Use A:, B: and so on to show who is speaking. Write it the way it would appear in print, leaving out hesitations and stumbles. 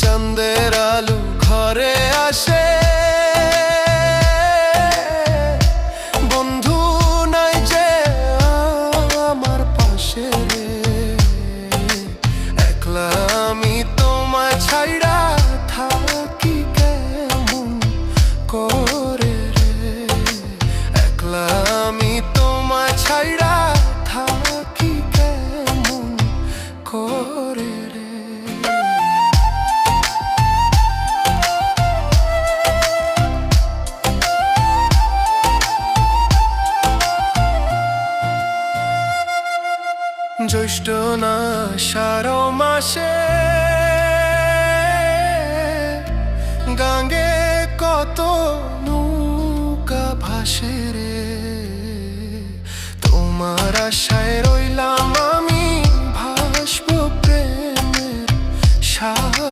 A: চাঁদের আলো ঘরে আসে, বন্ধু নাই যে আমার পাশে রে, একলা আমি তোমায় ছাইড়া থাকি কেমন করে রে, একলা আমি তোমায় ছাইড়া থাকি কেমন করে রে। জ্যৈষ্ঠ না আষাঢ় মাসে গাঙ্গে কত নৌকা ভাসে রে, তোমার আশায়